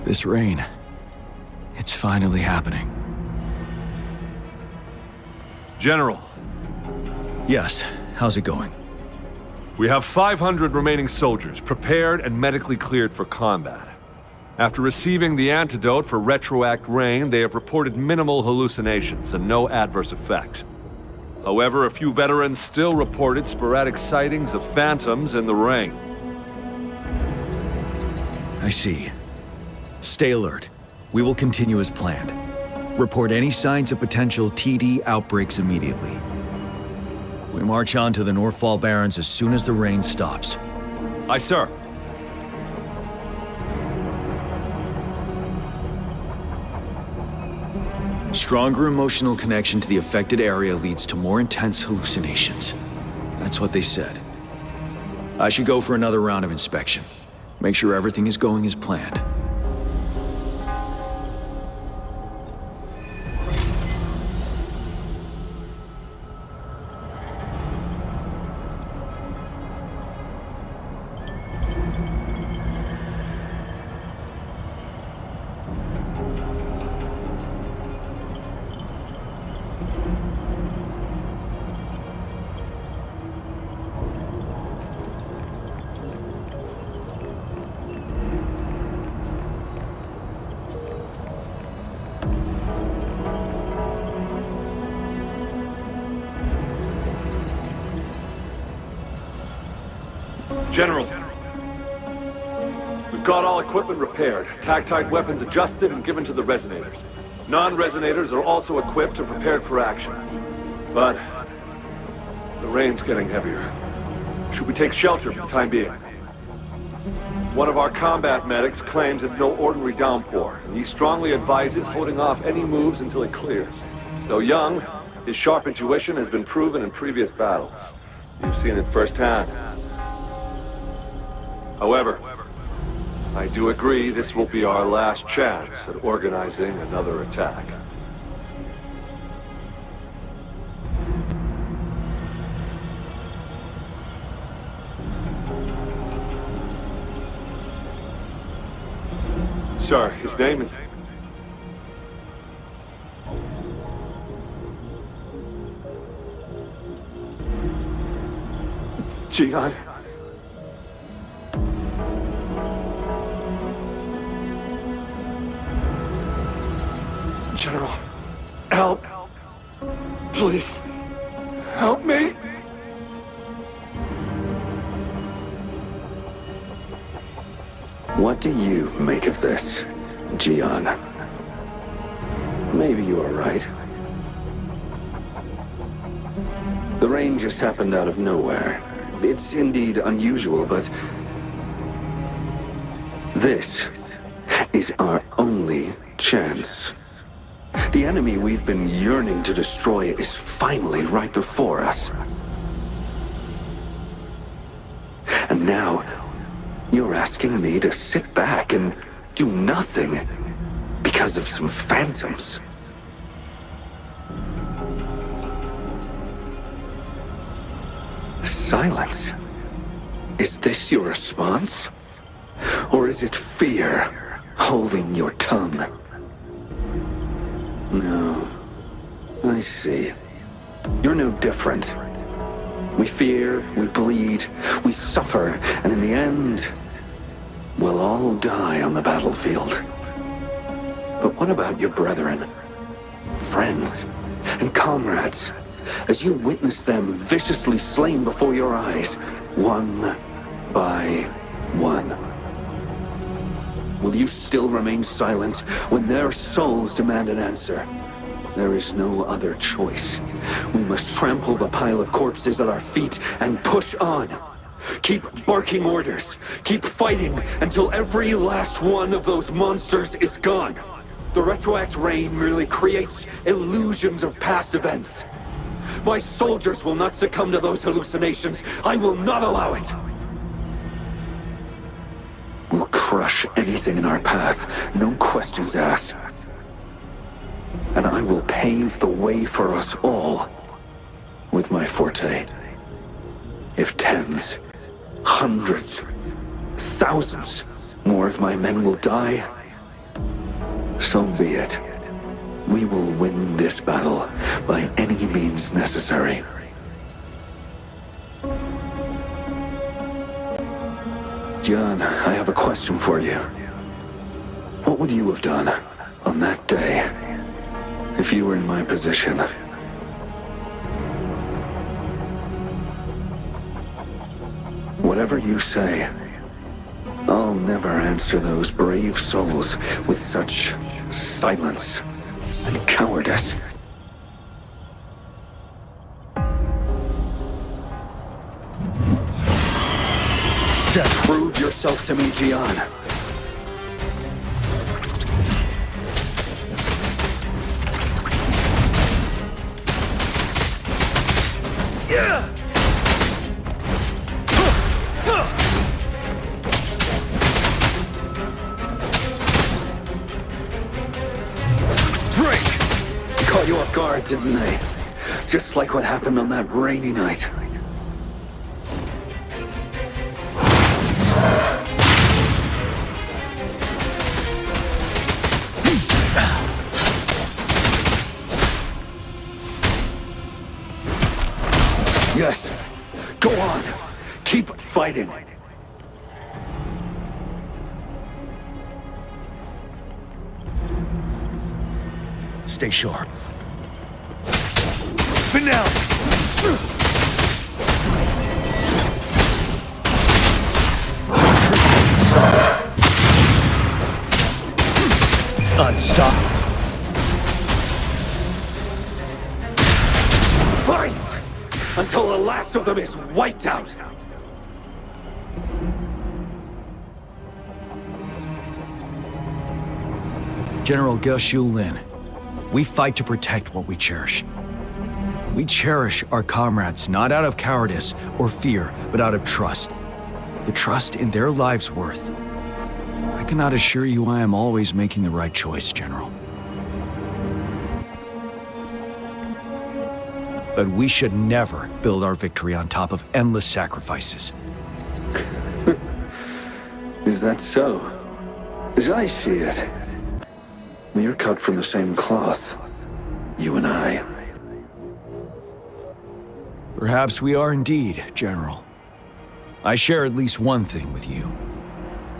This rain, it's finally happening. General, Yes, how's it going? we have 500 remaining soldiers prepared and medically cleared for combat. After receiving the antidote for retroact rain, they have reported minimal hallucinations and no adverse effects. However, a few veterans still reported sporadic sightings of phantoms in the rain. I see. Stay alert. We will continue as planned. Report any signs of potential TD outbreaks immediately. We march on to the Northfall Barrens as soon as the rain stops. Aye, sir. Stronger emotional connection to the affected area leads to more intense hallucinations. That's what they said. I should go for another round of inspection. Make sure everything is going as planned. General, we've got all equipment repaired, tactite weapons adjusted and given to the resonators. Non-resonators are also equipped and prepared for action. But the rain's getting heavier. Should we take shelter for the time being? One of our combat medics claims it's no ordinary downpour, and he strongly advises holding off any moves until it clears. Though young, his sharp intuition has been proven in previous battles. You've seen it firsthand. However, I do agree this will be our last chance at organizing another attack. Sir, his name is... Jian. General, help. Please, help me. What do you make of this, Jian? Maybe you are right. The rain just happened out of nowhere. It's indeed unusual, but this is our only chance. The enemy we've been yearning to destroy is finally right before us. And now, you're asking me to sit back and do nothing because of some phantoms. Silence. Is this your response? Or is it fear holding your tongue? No. I see. You're no different. We fear, we bleed, we suffer, and in the end, we'll all die on the battlefield. But what about your brethren, friends, and comrades, as you witness them viciously slain before your eyes, one by one? Will you still remain silent when their souls demand an answer? There is no other choice. We must trample the pile of corpses at our feet and push on. Keep barking orders. Keep fighting until every last one of those monsters is gone. The retroact rain merely creates illusions of past events. My soldiers will not succumb to those hallucinations. I will not allow it. We'll crush anything in our path, no questions asked. And I will pave the way for us all with my forte. If tens, hundreds, thousands more of my men will die, So be it. We will win this battle by any means necessary. John, I have a question for you. What would you have done on that day if you were in my position? Whatever you say, I'll never answer those brave souls with such silence and cowardice. Prove yourself to me, Gian. Caught you off guard, didn't they? Just like what happened on that rainy night. Yes. Go on. Keep fighting. Stay sharp. Finale! Unstoppable. Fight! Until the last of them is wiped out! General Ge Lin, we fight to protect what we cherish. We cherish our comrades not out of cowardice or fear, but out of trust. The trust in their lives' worth. I cannot assure you I am always making the right choice, General. But we should never build our victory on top of endless sacrifices. Is that so? As I see it, we're cut from the same cloth, you and I. Perhaps we are indeed, General. I share at least one thing with you.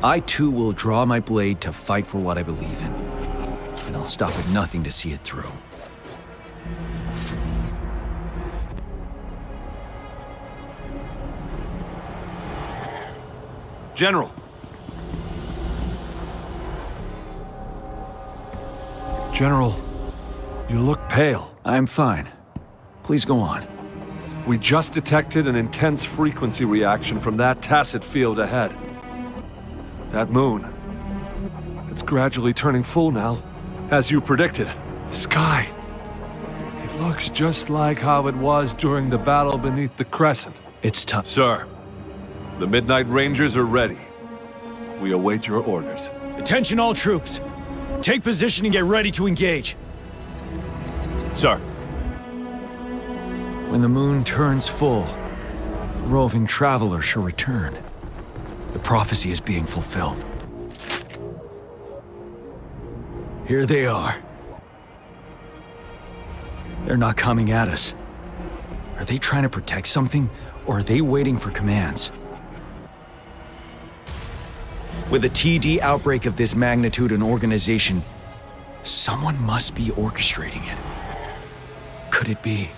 I too will draw my blade to fight for what I believe in. And I'll stop at nothing to see it through. General! General, you look pale. I'm fine. Please go on. We just detected an intense frequency reaction from that tacit field ahead. That moon. It's gradually turning full now, as you predicted. The sky. It looks just like how it was during the battle beneath the crescent. It's tough. Sir, the Midnight Rangers are ready. We await your orders. Attention all troops. Take position and get ready to engage. Sir. When the moon turns full, a roving traveler shall return. The prophecy is being fulfilled. Here they are. They're not coming at us. Are they trying to protect something, or are they waiting for commands? With a TD outbreak of this magnitude and organization, someone must be orchestrating it. Could it be?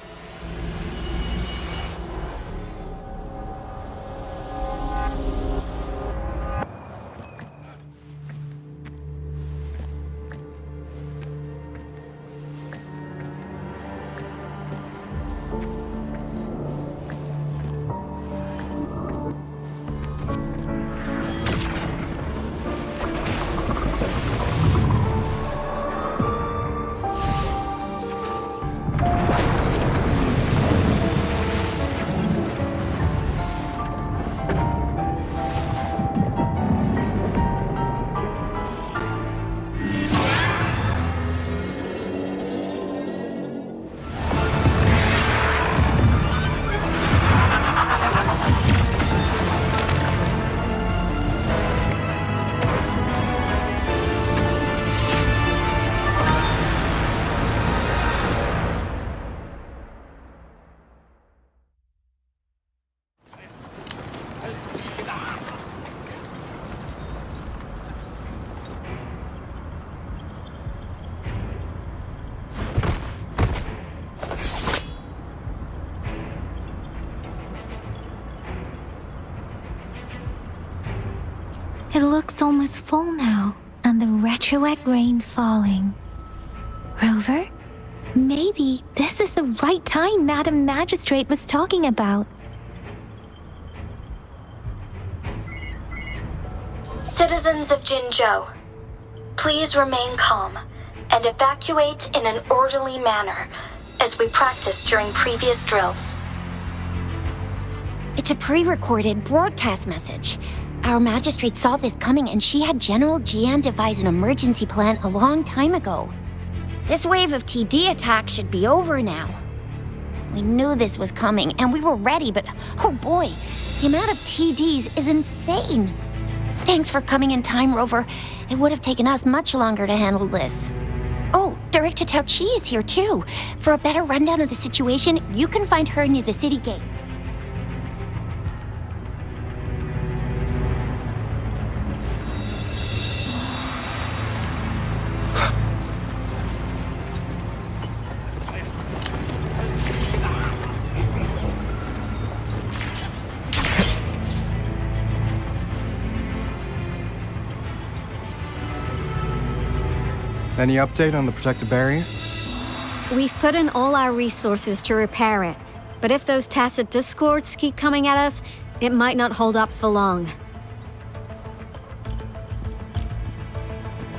looks almost full now, and the retroact rain falling. Rover? Maybe this is the right time Madam Magistrate was talking about. Citizens of Jinzhou, please remain calm and evacuate in an orderly manner as we practiced during previous drills. It's a pre-recorded broadcast message. Our magistrate saw this coming and she had General Jian devise an emergency plan a long time ago. This wave of TD attacks should be over now. We knew this was coming and we were ready, but oh boy, the amount of TDs is insane. Thanks for coming in time, Rover. It would have taken us much longer to handle this. Oh, Director Tao Chi is here too. For a better rundown of the situation, you can find her near the city gate. Any update on the protective barrier? We've put in all our resources to repair it, but if those tacit discords keep coming at us, it might not hold up for long.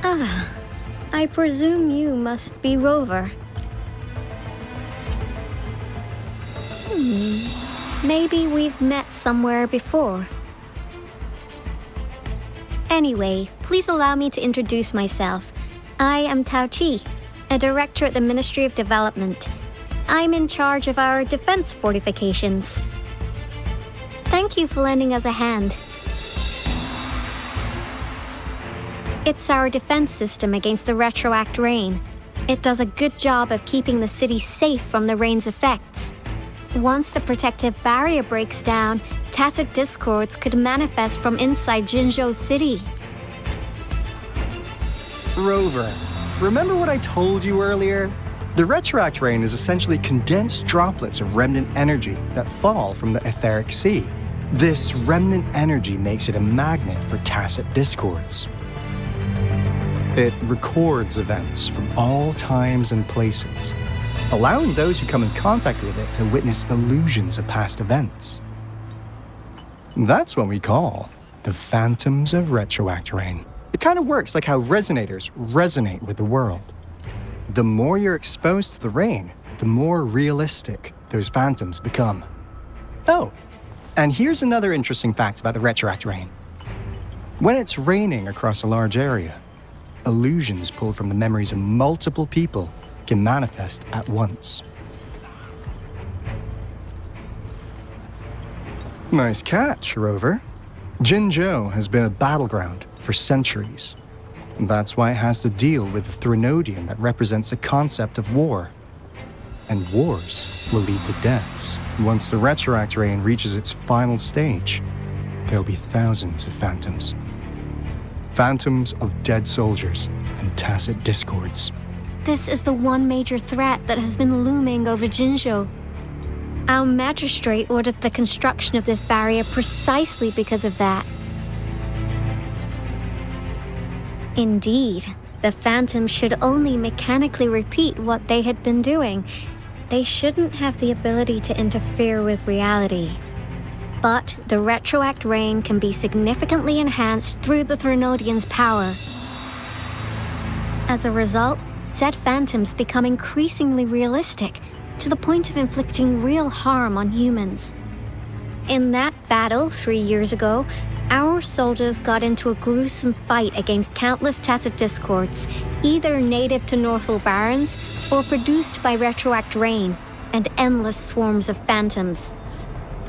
Ah, I presume you must be Rover. Maybe we've met somewhere before. Anyway, please allow me to introduce myself. I am Tao Chi, a director at the Ministry of Development. I'm in charge of our defense fortifications. Thank you for lending us a hand. It's our defense system against the retroact rain. It does a good job of keeping the city safe from the rain's effects. Once the protective barrier breaks down, tacit discords could manifest from inside Jinzhou City. Rover, remember what I told you earlier? The retroact rain is essentially condensed droplets of remnant energy that fall from the etheric sea. This remnant energy makes it a magnet for tacit discords. It records events from all times and places, allowing those who come in contact with it to witness illusions of past events. That's what we call the phantoms of retroact rain. It kind of works like how resonators resonate with the world. The more you're exposed to the rain, the more realistic those phantoms become. Oh, and here's another interesting fact about the retroact rain. When it's raining across a large area, illusions pulled from the memories of multiple people can manifest at once. Nice catch, Rover. Jinzhou has been a battleground for centuries. That's why it has to deal with the Threnodian that represents the concept of war. And wars will lead to deaths. Once the retroact rain reaches its final stage, there'll be thousands of phantoms. Phantoms of dead soldiers and tacit discords. This is the one major threat that has been looming over Jinzhou. Our magistrate ordered the construction of this barrier precisely because of that. Indeed, the phantoms should only mechanically repeat what they had been doing. They shouldn't have the ability to interfere with reality. But the retroact rain can be significantly enhanced through the Threnodian's power. As a result, said phantoms become increasingly realistic, to the point of inflicting real harm on humans. In that battle 3 years ago, our soldiers got into a gruesome fight against countless tacit discords, either native to Northwell Barrens or produced by retroact rain and endless swarms of phantoms.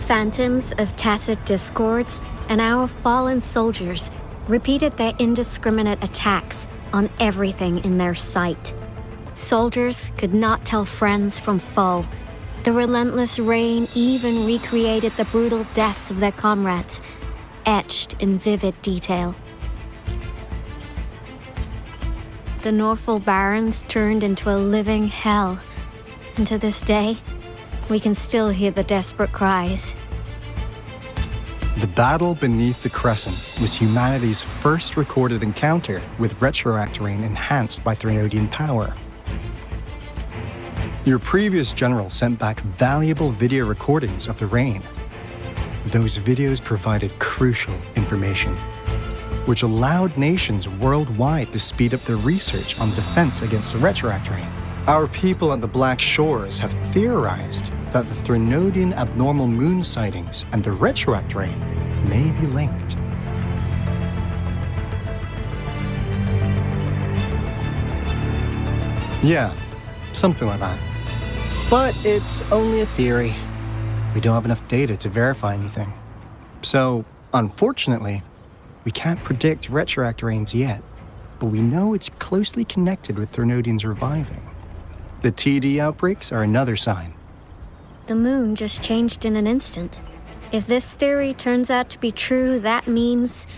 Phantoms of tacit discords and our fallen soldiers repeated their indiscriminate attacks on everything in their sight. Soldiers could not tell friends from foe. The relentless rain even recreated the brutal deaths of their comrades, etched in vivid detail. The Northwell Barrens turned into a living hell, and to this day, we can still hear the desperate cries. The battle beneath the Crescent was humanity's first recorded encounter with retroact rain enhanced by Threnodian power. Your previous general sent back valuable video recordings of the rain. Those videos provided crucial information, which allowed nations worldwide to speed up their research on defense against the retroact rain. Our people at the Black Shores have theorized that the Threnodian abnormal moon sightings and the retroact rain may be linked. Yeah, something like that. But it's only a theory. We don't have enough data to verify anything. So, unfortunately, we can't predict retroact rains yet, but we know it's closely connected with Threnodians reviving. The TD outbreaks are another sign. The moon just changed in an instant. If this theory turns out to be true, that means...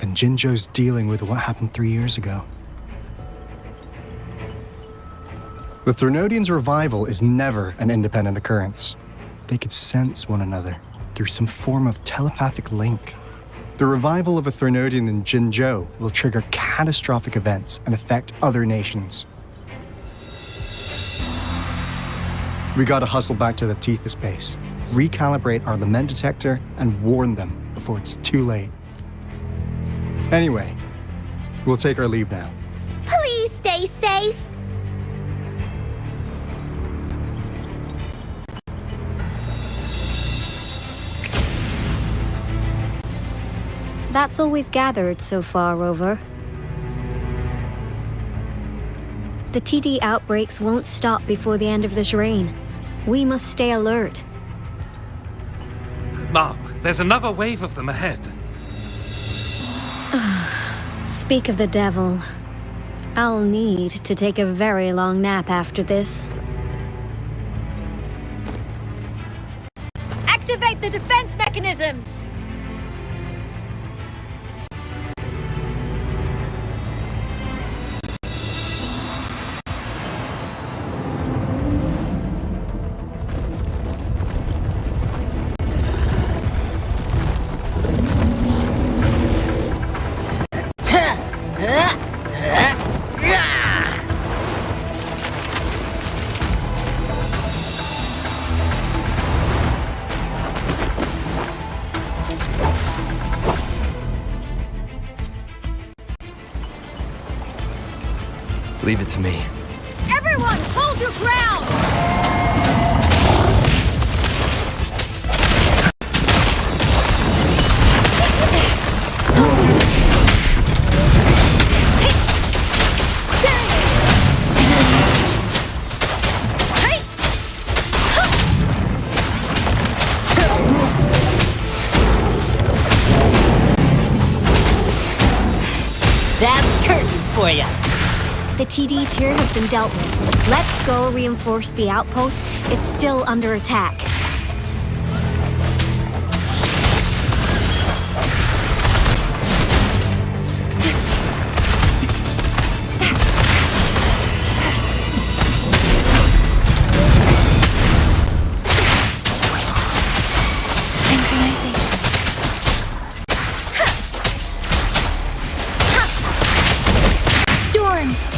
And Jinzhou's dealing with what happened 3 years ago. The Threnodians' revival is never an independent occurrence. They could sense one another through some form of telepathic link. The revival of a Threnodian in Jinzhou will trigger catastrophic events and affect other nations. We gotta hustle back to the Tethys base, recalibrate our lament detector, and warn them before it's too late. Anyway, we'll take our leave now. Please stay safe. That's all we've gathered so far, Rover. The TD outbreaks won't stop before the end of this reign. We must stay alert. Mom, there's another wave of them ahead. Speak of the devil. I'll need to take a very long nap after this. Activate the defense mechanisms! Leave it to me. Everyone, hold your ground! That's curtains for you. The TDs here have been dealt with. Let's go reinforce the outpost. It's still under attack.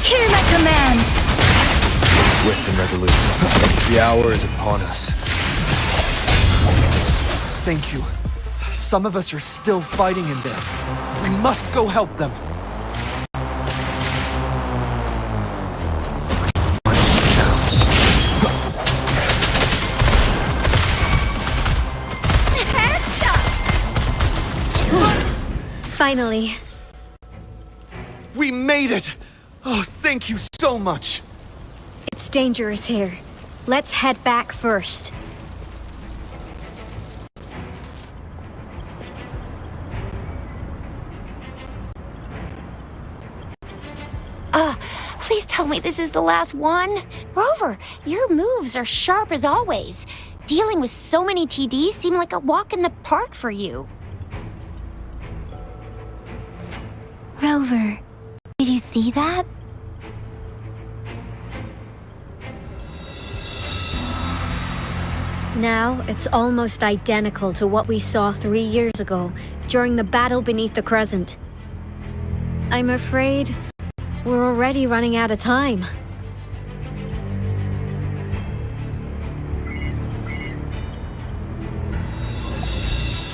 Hear my command! Swift and resolute. The hour is upon us. Thank you. Some of us are still fighting in there. We must go help them. Finally. We made it! Oh, thank you so much! It's dangerous here. Let's head back first. Please tell me this is the last one. Rover, your moves are sharp as always. Dealing with so many TDs seemed like a walk in the park for you. Rover, did you see that? Now, it's almost identical to what we saw 3 years ago, during the battle beneath the Crescent. I'm afraid we're already running out of time.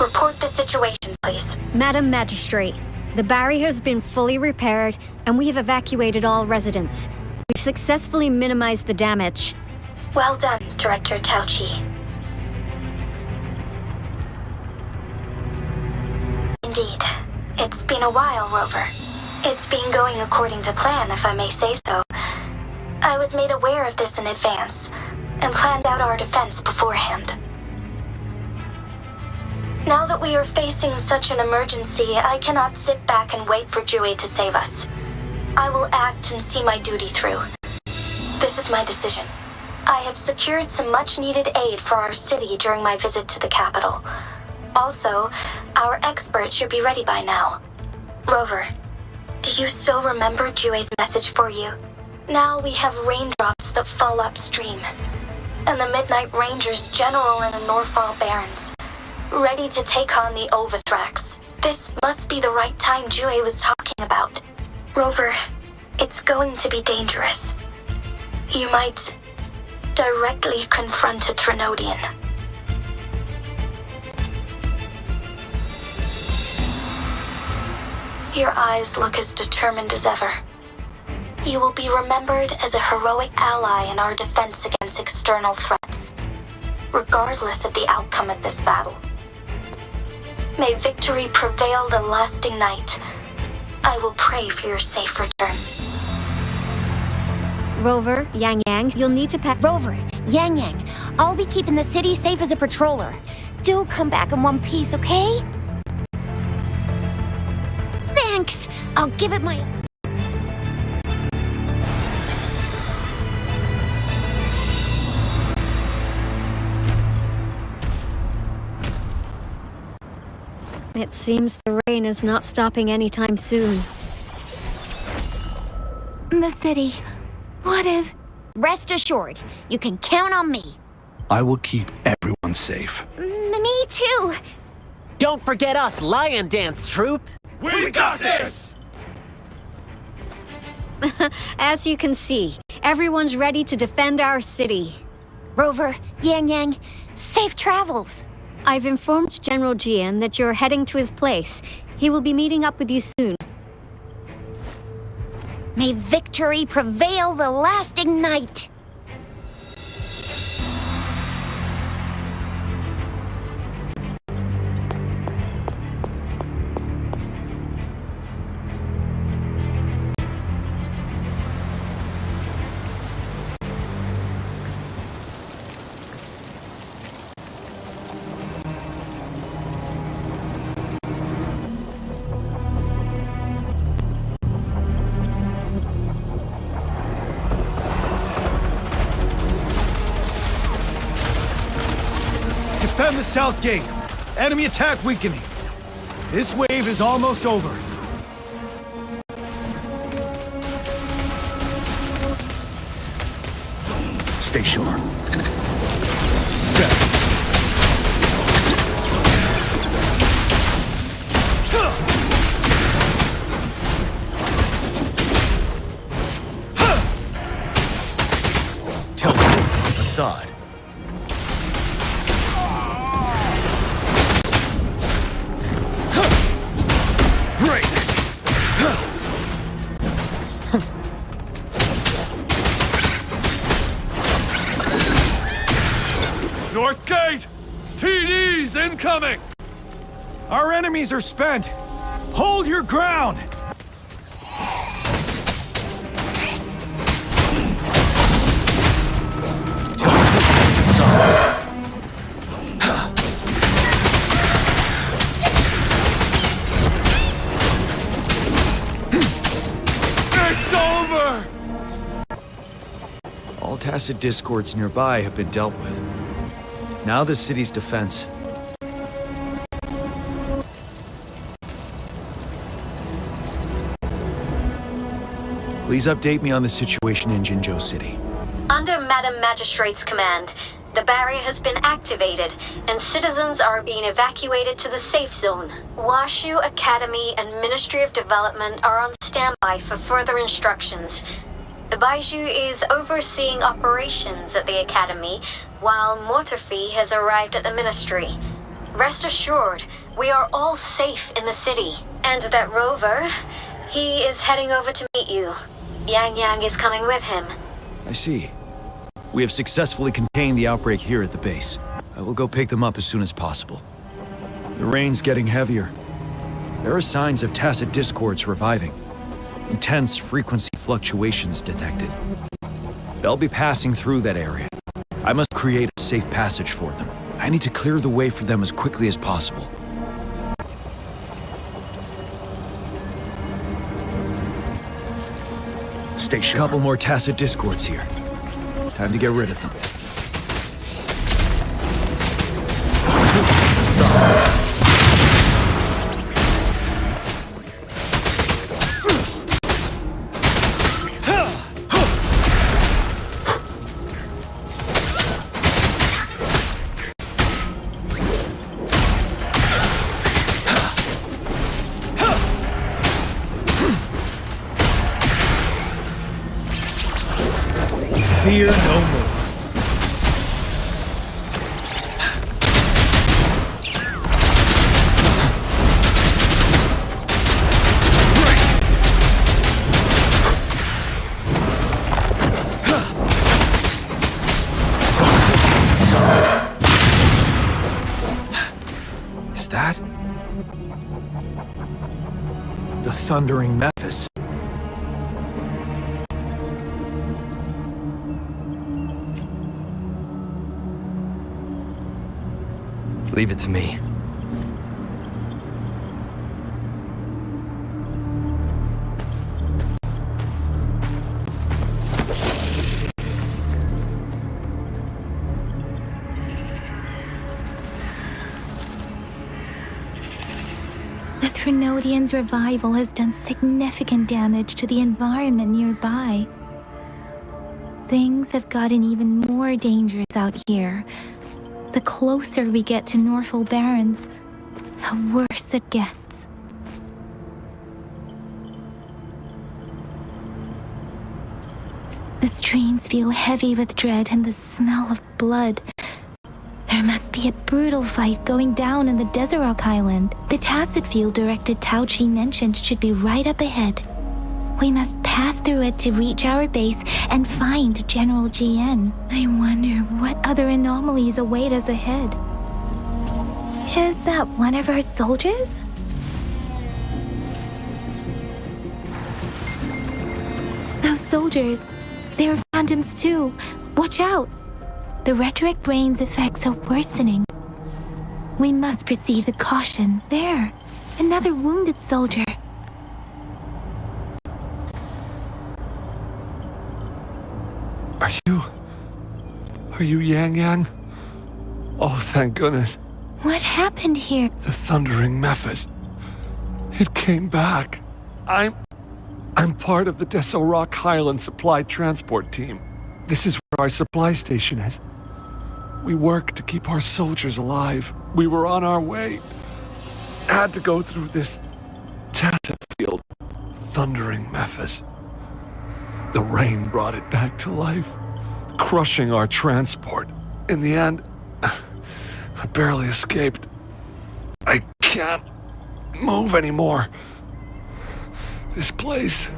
Report the situation, please. Madam Magistrate, the barrier has been fully repaired, and we have evacuated all residents. We've successfully minimized the damage. Well done, Director Tauchi. Indeed. It's been a while, Rover. It's been going according to plan, if I may say so. I was made aware of this in advance, and planned out our defense beforehand. Now that we are facing such an emergency, I cannot sit back and wait for Jue to save us. I will act and see my duty through. This is my decision. I have secured some much-needed aid for our city during my visit to the capital. Also, our expert should be ready by now. Rover, do you still remember Jue's message for you? Now we have raindrops that fall upstream, and the Midnight Rangers general in the Norfall Barrens, ready to take on the Overthrax. This must be the right time Jue was talking about. Rover, it's going to be dangerous. You might directly confront a Trinodian. Your eyes look as determined as ever. You will be remembered as a heroic ally in our defense against external threats, regardless of the outcome of this battle. May victory prevail the lasting night. I will pray for your safe return. Rover, Yang Yang, you'll need to pack. Rover, Yang Yang, I'll be keeping the city safe as a patroller. Do come back in one piece, okay? Thanks! I'll give it my... It seems the rain is not stopping anytime soon. The city. What if... Rest assured, you can count on me. I will keep everyone safe. Me too! Don't forget us, Lion Dance Troop! We got this! As you can see, everyone's ready to defend our city. Rover, Yang Yang, safe travels! I've informed General Jian that you're heading to his place. He will be meeting up with you soon. May victory prevail the lasting night! Defend the south gate. Enemy attack weakening. This wave is almost over. Stay sharp. Set. Tilt facade. North Gate! TD's incoming! Our enemies are spent. Hold your ground! It's over! All tacit discords nearby have been dealt with. Now the city's defense. Please update me on the situation in Jinzhou City. Under Madam Magistrate's command, The barrier has been activated, and citizens are being evacuated to the safe zone. Washu Academy and Ministry of Development are on standby for further instructions. Baiju is overseeing operations at the Academy, while Mortherfee has arrived at the Ministry. Rest assured, we are all safe in the city. And that Rover, he is heading over to meet you. Yang Yang is coming with him. I see. We have successfully contained the outbreak here at the base. I will go pick them up as soon as possible. The rain's getting heavier. There are signs of tacit discords reviving. Intense frequency fluctuations detected. They'll be passing through that area. I must create a safe passage for them. I need to clear the way for them as quickly as possible. Stay sharp. A couple more tacit discords here. Time to get rid of them. Fear no more. Is that the thundering Memphis? Leave it to me. The Threnodian's revival has done significant damage to the environment nearby. Things have gotten even more dangerous out here. The closer we get to Norfolk Barrens, the worse it gets. The streams feel heavy with dread and the smell of blood. There must be a brutal fight going down in the Desert Island. The tacit field directed Tao Chi mentioned should be right up ahead. We must pass through it to reach our base and find General GN. I wonder what other anomalies await us ahead. Is that one of our soldiers? Those soldiers, they're phantoms too. Watch out! The retroact rain's effects are worsening. We must proceed with caution. There, another wounded soldier. Are you Yang Yang? Oh, thank goodness. What happened here? The thundering Memphis. It came back. I'm part of the Deso Rock Highland Supply Transport Team. This is where our supply station is. We work to keep our soldiers alive. We were on our way. Had to go through this tacit field. Thundering Memphis. The rain brought it back to life, crushing our transport. In the end, I barely escaped. I can't move anymore. This place,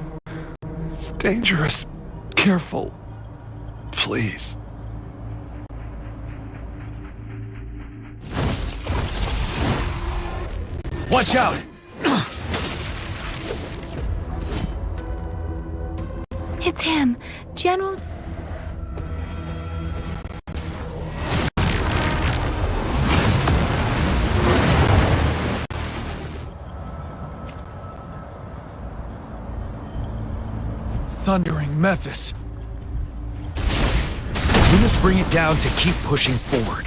it's dangerous. Careful, please. Watch out! It's him, General... Thundering Memphis. We must bring it down to keep pushing forward.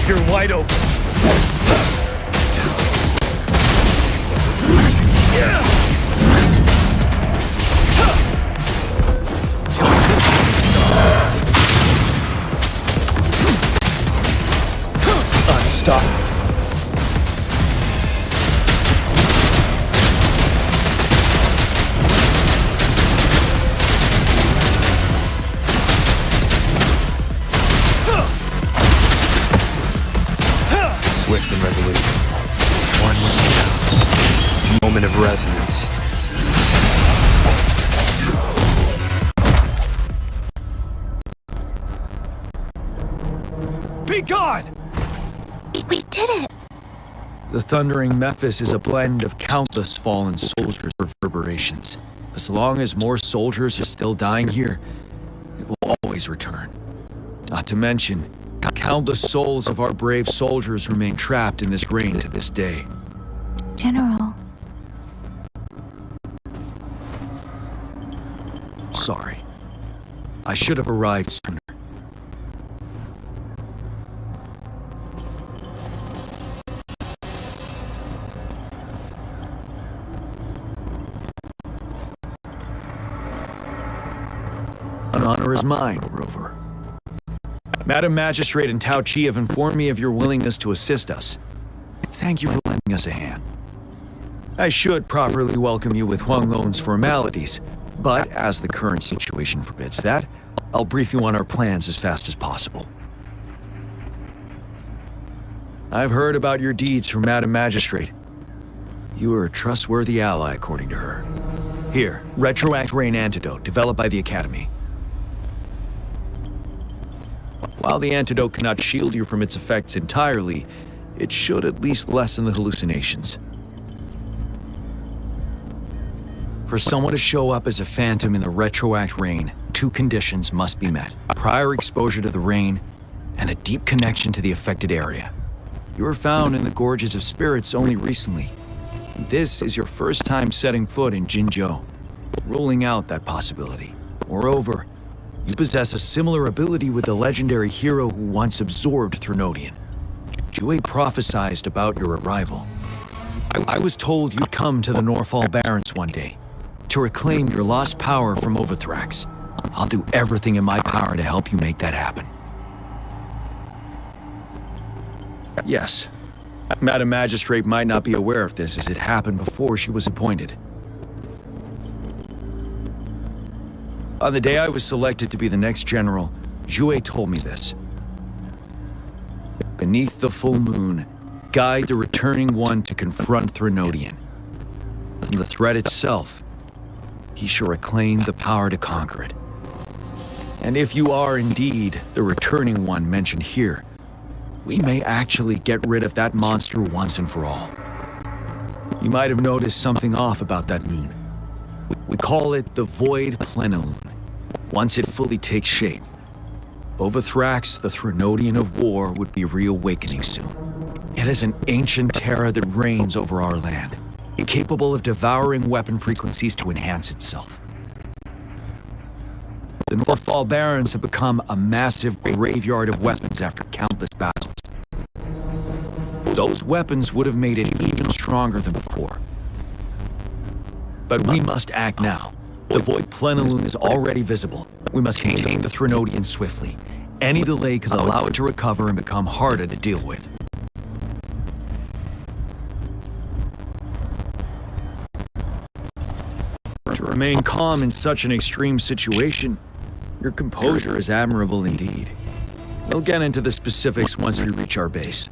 You're wide open. Unstoppable. Swift and resolute. One with the house. Moment of resonance. Be gone! We did it! The thundering Memphis is a blend of countless fallen soldiers' reverberations. As long as more soldiers are still dying here, it will always return. Not to mention, countless souls of our brave soldiers remain trapped in this rain to this day. General. Sorry. I should have arrived sooner. An honor is mine, Rover. Madam Magistrate and Tao Chi have informed me of your willingness to assist us. Thank you for lending us a hand. I should properly welcome you with huanglong's formalities, but as the current situation forbids that, I'll brief you on our plans as fast as possible. I've heard about your deeds from Madam Magistrate. You are a trustworthy ally, according to her. Here, Retroact Rain Antidote, developed by the Academy. While the antidote cannot shield you from its effects entirely, it should at least lessen the hallucinations. For someone to show up as a phantom in the Retroact Rain, two conditions must be met: prior exposure to the rain, and a deep connection to the affected area. You were found in the Gorges of Spirits only recently. This is your first time setting foot in Jinzhou, ruling out that possibility. Moreover, you possess a similar ability with the legendary hero who once absorbed Threnodian. Jue prophesied about your arrival. I was told you'd come to the Norfall Barrens one day, to reclaim your lost power from Overthrax. I'll do everything in my power to help you make that happen. Yes, Madam Magistrate might not be aware of this as it happened before she was appointed. On the day I was selected to be the next general, Jue told me this. Beneath the full moon, guide the returning one to confront Threnodian. From the threat itself, he shall reclaim the power to conquer it. And if you are indeed the returning one mentioned here, we may actually get rid of that monster once and for all. You might have noticed something off about that moon. We call it the Void Plenilune. Once it fully takes shape, Overthrax, the Threnodian of War, would be reawakening soon. It is an ancient terror that reigns over our land, capable of devouring weapon frequencies to enhance itself. The Norfall Barrens have become a massive graveyard of weapons after countless battles. Those weapons would have made it even stronger than before. But we must act now. The Void Plenilune is already visible. We must contain the Threnodian swiftly. Any delay could allow it to recover and become harder to deal with. To remain calm in such an extreme situation, your composure is admirable indeed. We'll get into the specifics once we reach our base.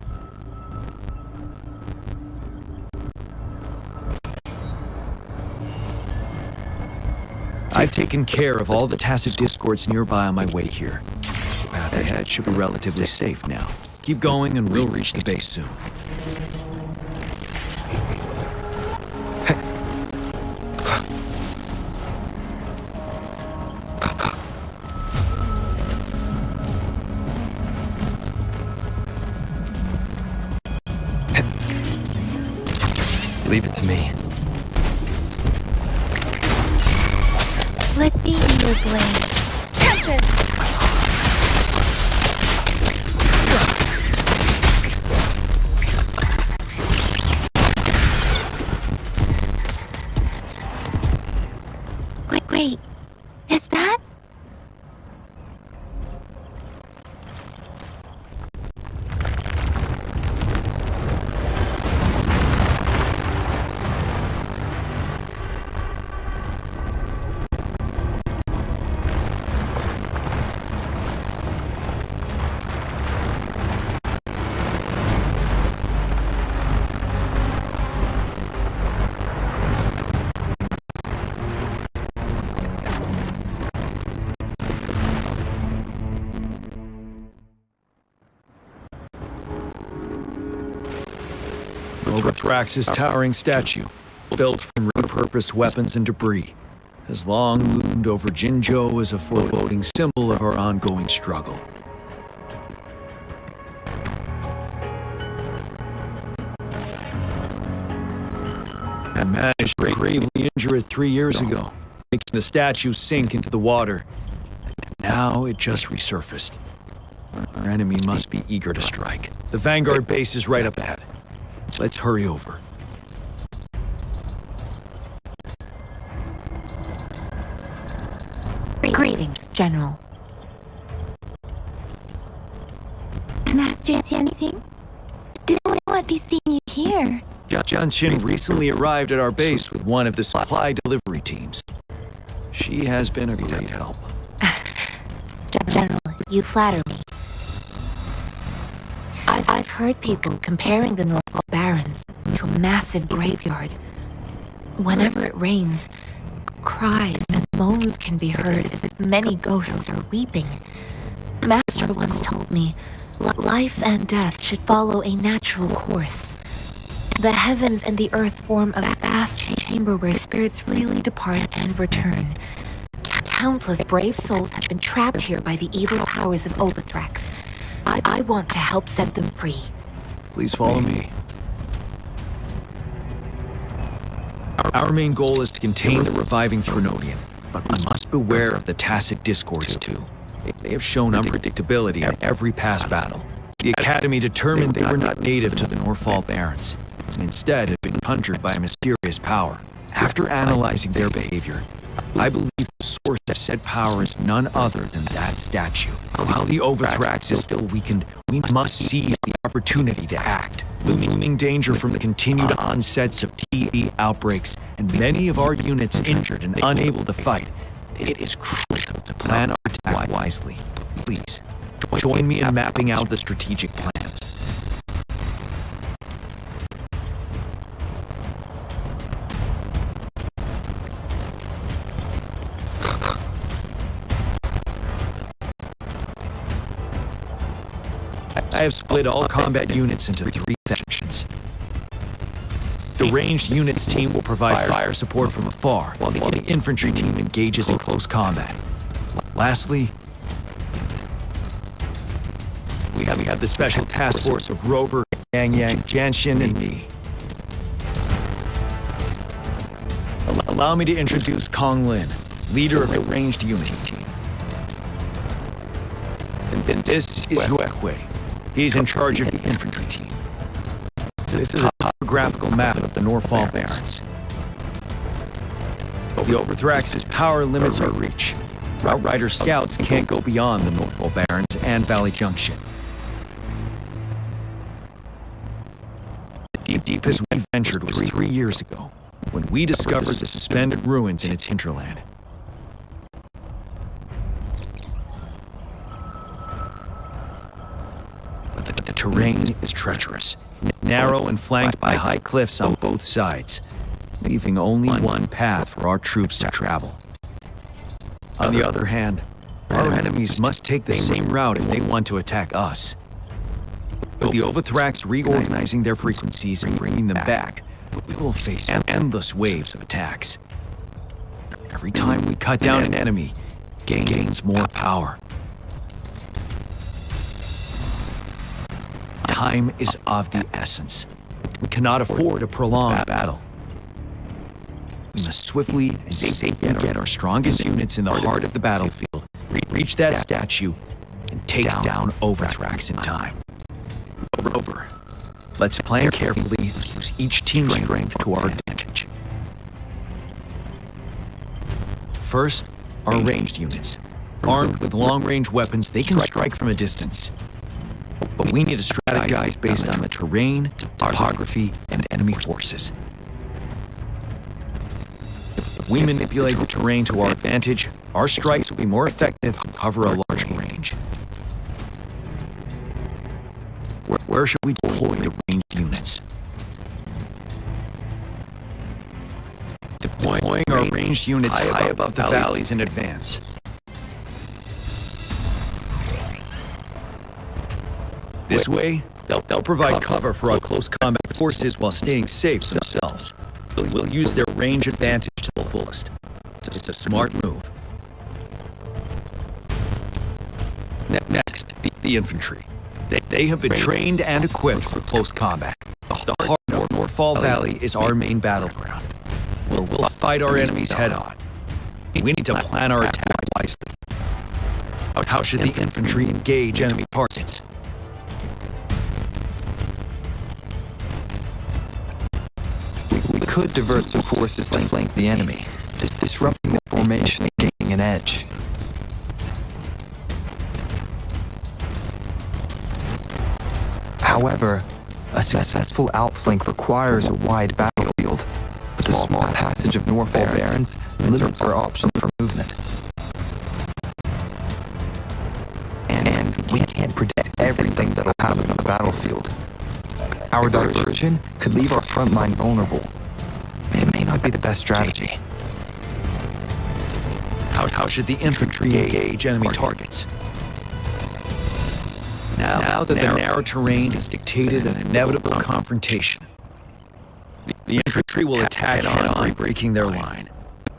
I've taken care of all the tacit discords nearby on my way here. The path ahead should be relatively safe now. Keep going and we'll reach the base soon. Leave it to me. Let me be your blade. Tempest! Overthrax's towering statue, built from repurposed weapons and debris, has long loomed over Jinzhou as a foreboding symbol of our ongoing struggle. I managed to gravely injure it 3 years ago, making the statue sink into the water. And now it just resurfaced. Our enemy must be eager to strike. The Vanguard base is right up ahead. Let's hurry over. Greetings, General. Master Jianxing? Didn't want to be seeing you here. Jianqin recently arrived at our base with one of the supply delivery teams. She has been a great help. General, you flatter me. I've heard people comparing the Northall Barrens to a massive graveyard. Whenever it rains, cries and moans can be heard as if many ghosts are weeping. Master once told me, life and death should follow a natural course. The heavens and the earth form a vast chamber where spirits freely depart and return. Countless brave souls have been trapped here by the evil powers of Overthrax. I want to help set them free. Please follow me. Our main goal is to contain the reviving Threnodian, but we must beware of the tacit discords too. They have shown unpredictability in every past battle. The Academy determined they were not native to the Northall Barrens, and instead had been conjured by a mysterious power. After analyzing their behavior, I believe the source of said power is none other than that statue. While the Overthrax is still weakened, we must seize the opportunity to act. Looming danger from the continued onsets of TD outbreaks and many of our units injured and unable to fight. It is crucial to plan our attack wisely. Please, join me in mapping out the strategic plans. I have split all combat units into 3 sections. The ranged units team will provide fire support from afar, while the infantry team engages in close combat. Lastly, we have the special task force of Rover, Yang, Jianxin, and me. Allow me to introduce Kong Lin, leader of the ranged units team. And this is Hui. He's in charge of the infantry team. This is a topographical map of the Northall Barrens. The Overthrax's power limits our reach. Outrider scouts can't go beyond the Northall Barrens and Valley Junction. The deepest we ventured was 3 years ago, when we discovered the suspended ruins in its hinterland. The terrain is treacherous, narrow and flanked by high cliffs on both sides, leaving only one path for our troops to travel. On the other hand, our enemies must take the same route if they want to attack us. With the Overthrax reorganizing their frequencies and bringing them back, we will face endless waves of attacks. Every time we cut down an enemy, gains more power. Time is of the essence. We cannot afford a prolonged battle. We must swiftly and safely get our strongest units in the heart of the battlefield, reach that statue, and take down Overthrax in time. Over. Let's plan carefully and use each team's strength to our advantage. First, our ranged units. Armed with long-range weapons, they can strike from a distance. But we need to strategize based on the terrain, topography, and enemy forces. If we manipulate the terrain to our advantage, our strikes will be more effective and cover a larger range. Where should we deploy the ranged units? Deploying our ranged units high above the valleys in advance. This way, they'll provide cover for our close combat forces while staying safe themselves. We'll use their range advantage to the fullest. It's a smart move. Next, the infantry. They have been trained and equipped for close combat. The heart of Northfall Valley is our main battleground. We'll fight our enemies head-on. We need to plan our attack wisely. How should the infantry engage enemy targets? We could divert some forces to flank the enemy, disrupting the formation and gaining an edge. However, a successful outflank requires a wide battlefield, but the small passage of Northfall Barrens limits our options for movement. And we can't predict everything that'll happen on the battlefield. Our diversion could leave our front line vulnerable. It may not be the best strategy. How should the infantry engage enemy targets? Now that the narrow terrain has dictated an inevitable confrontation, the infantry will attack head-on, breaking their line.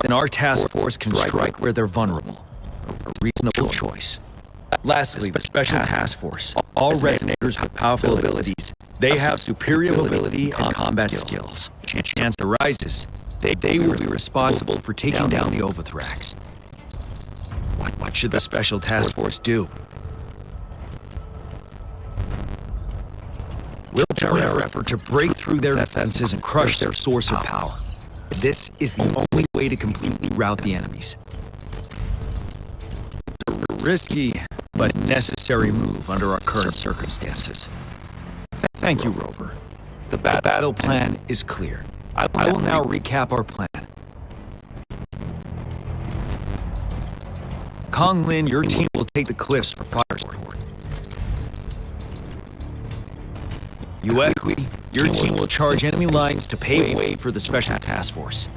Then our task force can strike where they're vulnerable. A reasonable choice. Lastly, the Special Task Force. All resonators with powerful abilities. They have superior mobility and combat skills. Chance arises, they will be responsible for taking down the Overthrax. What should the Special Task Force do? We'll join our effort to break through their defenses and crush their source of power. This is the only way to completely rout the enemies. A risky, but necessary move under our current circumstances. Thank you, Rover. The battle plan is clear. I will now recap our plan. Kong Lin, your team will take the cliffs for fire support. Uekui, your team will charge enemy lines to pave way for the Special Task Force.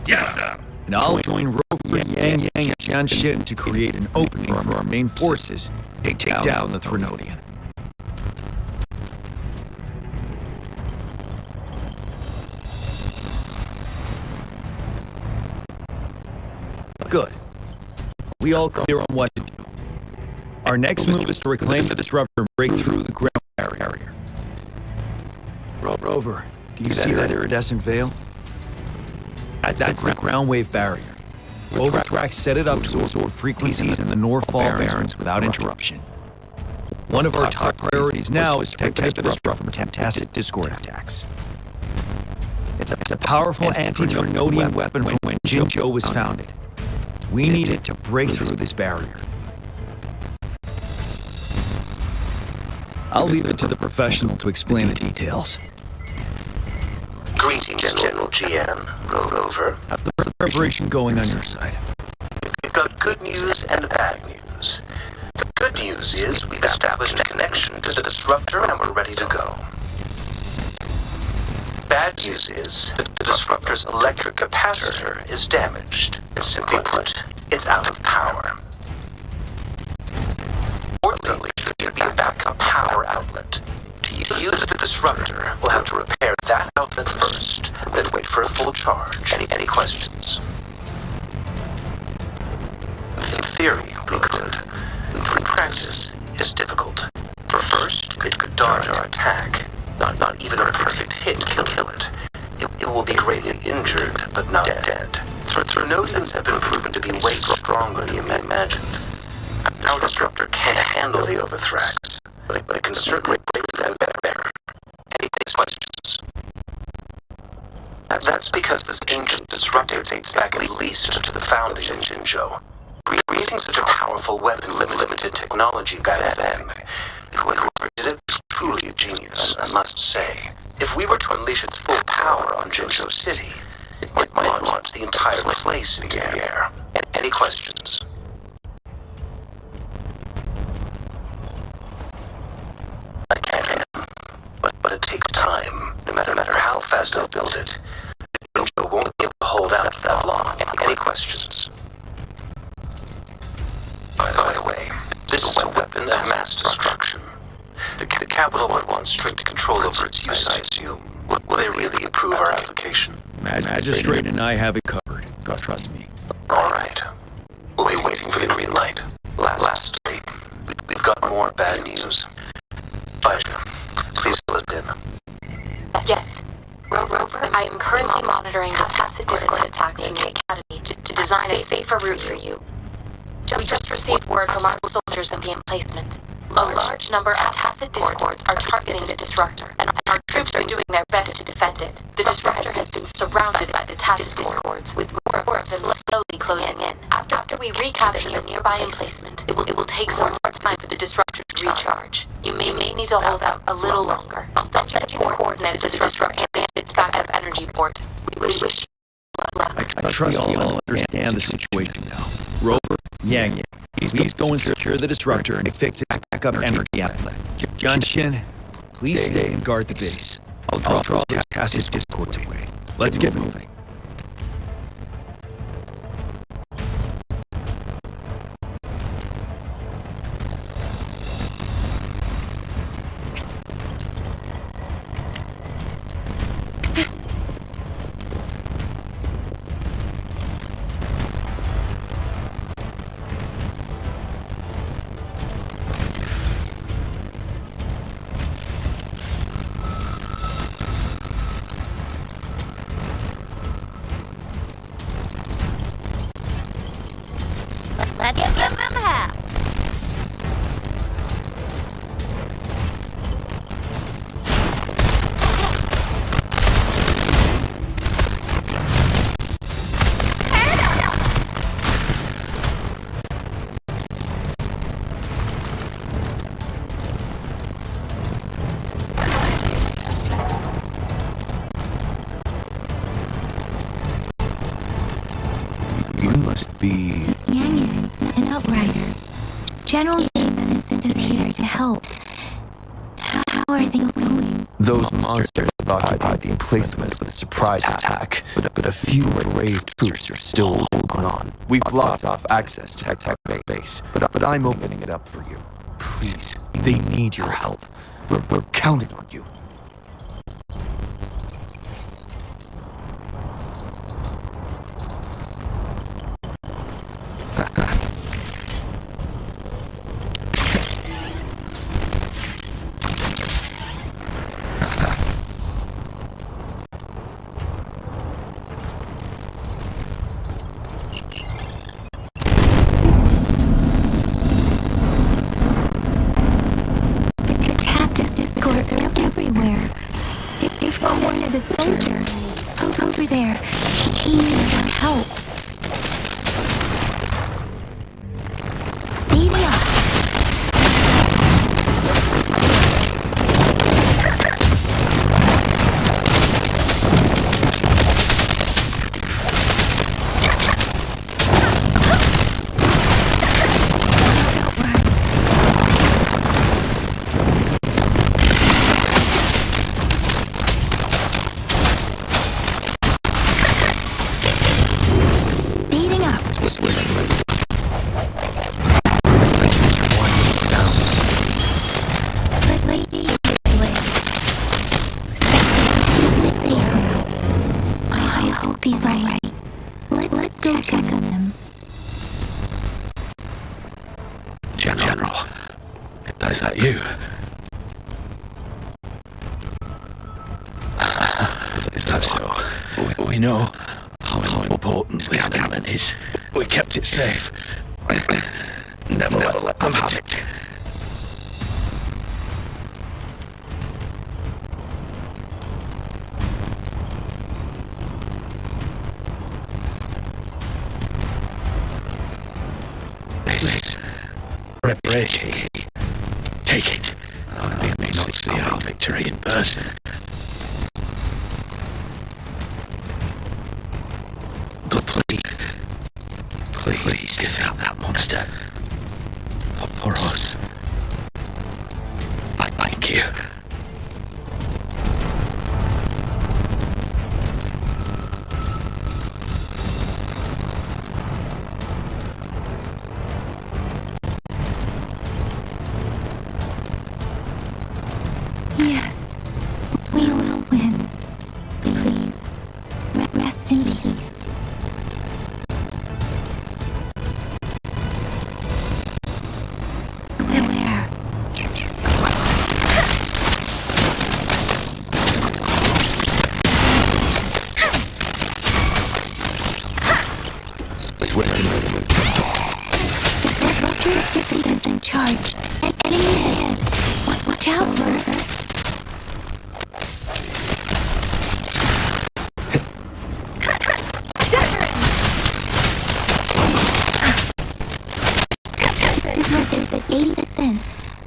Yes, sir. And I'll join Rover, Yang, and Jianshin to create an opening for our main forces to take down the Threnodian. Good. We all clear on what to do. Our next move is to reclaim the disruptor and break through the ground barrier. Rover, do you see that iridescent veil? That's the ground wave barrier. Overthrax set it up to absorb frequencies in the Northfall Barrens without interruption. One of our top priorities now is to protect the disruptor from tacit Discord attacks. It's a powerful anti-Threnodian weapon from when Jinzhou was founded. We need it to break through this barrier. I'll leave it to the professional to explain the details. Greetings, General GN, Rover. How's the preparation going on your side? We've got good news and bad news. The good news is we've established a connection to the disruptor and we're ready to go. Bad news is that the disruptor's electric capacitor is damaged. Simply put, it's out of power. Fortunately, there should be a backup power outlet. To use the disruptor, we'll have to repair that outlet first, then wait for a full charge. Any questions? In theory, we could. In practice, it's difficult. For first, it could dodge our attack. Not even a perfect hit can kill it. It will be greatly injured, but not dead. Threnodians have been proven to be way stronger than you imagined. Our disruptor can't handle the Overthrax, but it can certainly break them better. Any questions? That's because this ancient disruptor dates back at least to the founding in Jinzhou. Creating such a powerful weapon limited technology back then. Whoever did it was truly a genius, I must say. If we were to unleash its full power on Jinzhou City, it might launch the entire place into the air. Any questions? I can, but it takes time. No matter how fast they'll build it, Jinzhou won't be able to hold out that long. Any questions? By the way, this is a weapon of mass destruction. The capital would want strict control over its use, I assume. Will they really approve our application? Magistrate and I have it covered. Trust me. All right. We'll be waiting for the green light. Lastly, we've got more bad news. Elijah, please fill us in. Yes. Rover, I am currently monitoring the tacit Discord attacks in the Academy to design a safer route for you. We just received word from our soldiers at the emplacement. A large number of tacit Discords are targeting the Disruptor, and our troops are doing their best to defend it. The Disruptor has been surrounded by the tacit Discords, with more of them slowly closing in. After we recapture the nearby emplacement, it will take some more time for the Disruptor to recharge. You may need to hold out a little longer. I'll send you the coordinates to the Disruptor and its backup energy port. We wish you luck. I trust you all understand the situation now. Rover, Yang, please go and secure the Disruptor and fix its backup energy outlet. Junshin, please stay and guard the base. I'll draw Cass's Discords away. Let's get moving. Let's give him hell. You must be... Yang, an outrider. General Jameson sent us here to help. How are things going? Those monsters have occupied the emplacements with a surprise attack, but a few brave troops are still holding on. We've blocked off access to Tech Base, but I'm opening it up for you. Please, they need your help. We're counting on you. Everywhere. They've cornered a soldier. Over there. He needs our help. Speedy up. General, is that you? Is that so? We know how important this cannon is. We kept it safe. Never let them have it. Break. Take it. I may not see our victory in person. But please defeat that monster. For us. I thank you. charge. Enemy ahead. Watch out, Rover. Defenses at 80%.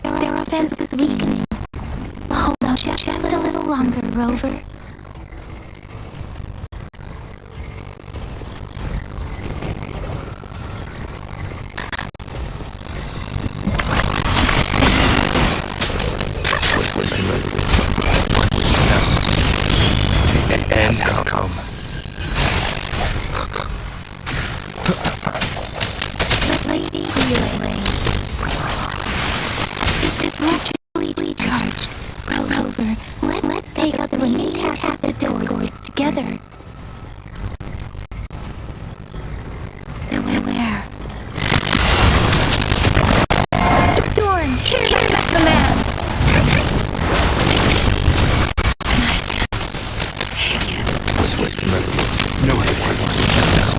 Their offense is weakening. Hold on just a little longer, Rover. End has come. Lady relay. Disruptively charged. Rover, let's take out the remaining tacit discords together. Where? Storm, here's the man. Swift and resolute. No hesitation now.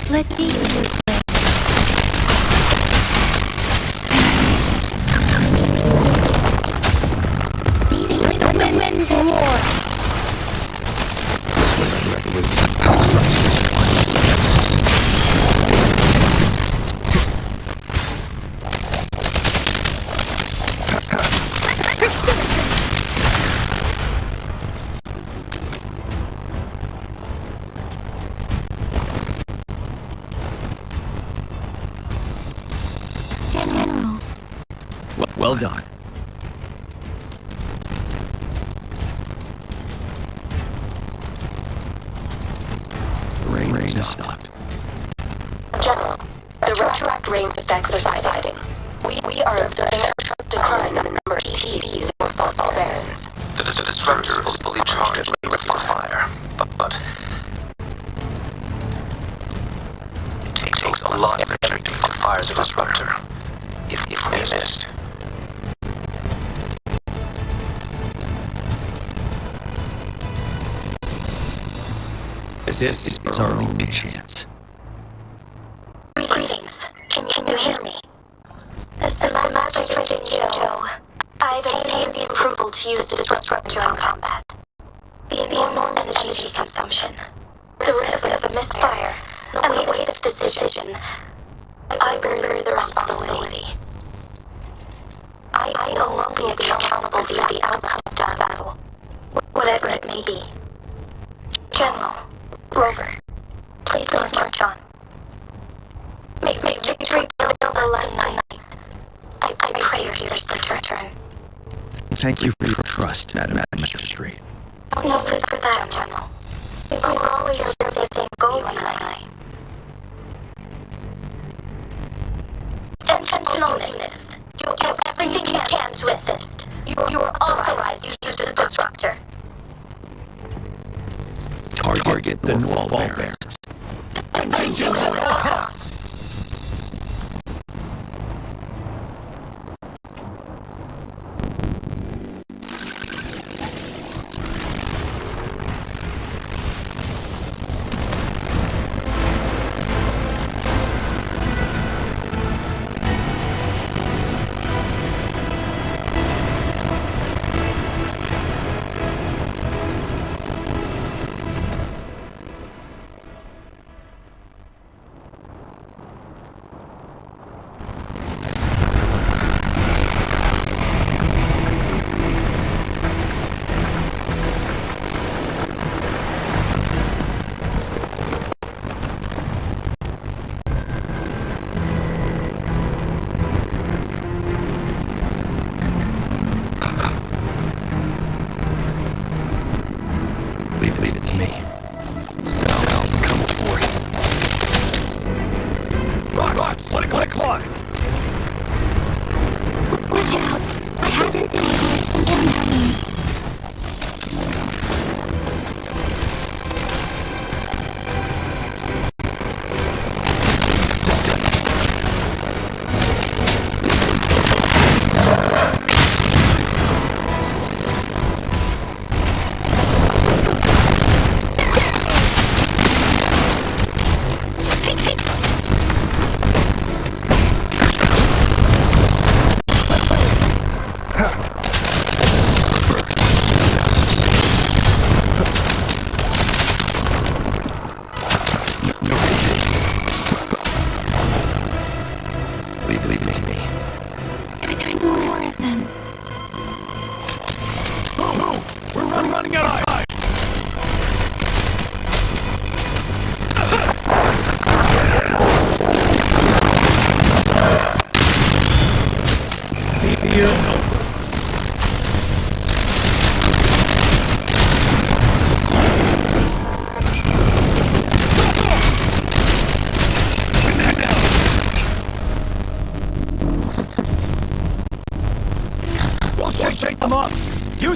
Let me play. Leading the winds of war. Swift and resolute. General. Well done. The rain has stopped. General, the retroact rain's effects are subsiding. We are observing a sharp decline in the number of TDs in North Barrens. The disruptor is fully charged and ready for fire, but it takes a lot of energy to fight fires a disruptor. If we missed. This is our only chance. Greetings. Can you hear me? As the magistrate in Joe, I've obtained the approval to use the disruptor in combat. The enormous energy consumption, the risk of a misfire, and the weight of decision, I bear the responsibility. I will be accountable for the outcome of this battle, whatever it may be. General, Rover, please march on. Make victory build the light night. I pray your sister return. Thank you for your trust, Madam Magistrate. No need for that, General. We will always share the same goal, you and I. Intentional lateness. You do everything you can to assist. You are authorized to use the disruptor. Target the North Barrens. Continue at all costs. Leave it to me. Sounds come forth. Rocks, 1 o'clock. Watch out. Tacit discords incoming.